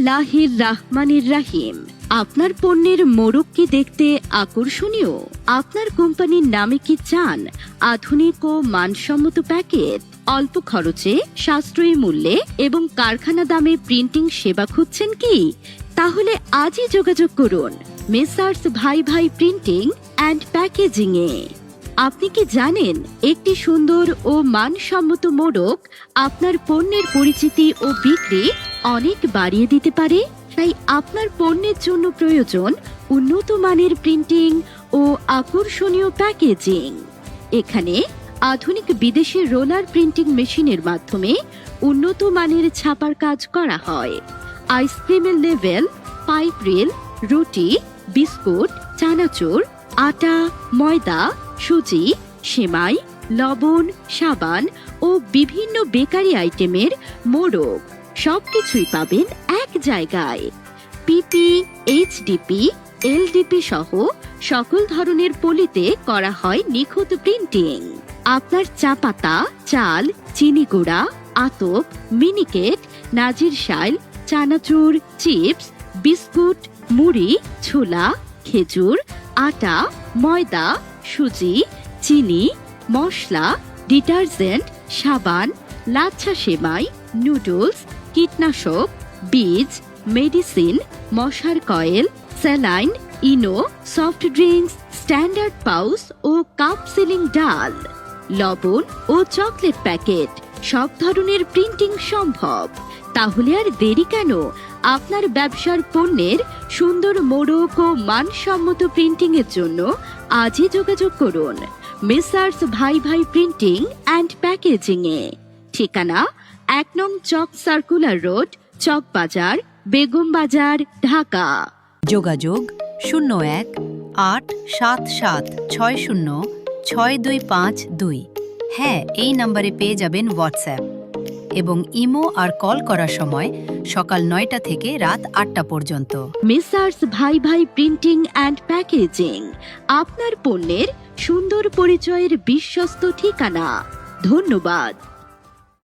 বিসমিল্লাহির রাহমানির রাহিম। আপনার পণ্যের মোড়ক কি দেখতে আকর্ষণীয়? আপনার কোম্পানির নামে কি চান আধুনিক ও মানসম্মত প্যাকেট? অল্প খরচে, সাশ্রয়ী মূল্যে এবং কারখানা দামে প্রিন্টিং সেবা খুঁজছেন কি? তাহলে আজই যোগাযোগ করুন মেসার্স ভাই ভাই প্রিন্টিং অ্যান্ড প্যাকেজিং এ। আপনি কি জানেন একটি সুন্দর ও মানসম্মত মোড়ক আপনার পণ্যের পরিচিতি ও বিক্রি অনেক বাড়িয়ে দিতে পারে? তাই আপনার পণ্যের জন্য প্রয়োজন উন্নত মানের প্রিন্টিং ও আকর্ষণীয় প্যাকেজিং। এখানে আধুনিক বিদেশি রোলার প্রিন্টিং মেশিনের মাধ্যমে উন্নত মানের ছাপার কাজ করা হয়। আইসক্রিমের লেভেল, পাইপ রিল, রুটি, বিস্কুট, চানাচুর, আটা, ময়দা, সুজি, সেমাই, লবণ, সাবান ও বিভিন্ন বেকারি আইটেমের মোড়ক সবকিছুই পাবেন এক জায়গায়। পিপি, এইচডিপি, এলডিপি সহ সকল ধরনের পলিতে করা হয় নিখুঁত প্রিন্টিং। আপনার চা পাতা, চাল, চিনি গুঁড়া, আতপ, মিনিকেট, নাজির শাইল, চানাচুর, চিপস, বিস্কুট, মুড়ি, ছোলা, খেজুর, আটা, ময়দা, সুজি, চিনি, মশলা, ডিটারজেন্ট, সাবান, লাচ্ছা সেমাই, নুডলস, কীটনাশক, বীজ, মেডিসিন, মশার কয়েল, স্যালাইন, ইনো, সফট ড্রিঙ্কস, স্ট্যান্ডার্ড পাউচ ও কাপ সিলিং ডাল, লবণ ও চকলেট প্যাকেট সব ধরনের প্রিন্টিং সম্ভব। তাহলে আর দেরি কেন? আপনার ব্যবসার পণ্যের সুন্দর মোড়ক ও মানসম্মত প্রিন্টিং এর জন্য আজই যোগাযোগ করুন মেসার্স ভাই ভাই প্রিন্টিং অ্যান্ড প্যাকেজিং এ। ঠিকানা ১ নং চক সার্কুলার রোড, চক বাজার, বেগম বাজার, ঢাকা। যোগাযোগ 01-877-60-6252। হ্যাঁ, এই নম্বরে পেয়ে যাবেন হোয়াটসঅ্যাপ এবং ইমো আর কল করার সময় সকাল ৯টা থেকে রাত ৮টা পর্যন্ত। মেসার্স ভাই ভাই প্রিন্টিং অ্যান্ড প্যাকেজিং, আপনার পণ্যের সুন্দর পরিচয়ের বিশ্বস্ত ঠিকানা। ধন্যবাদ।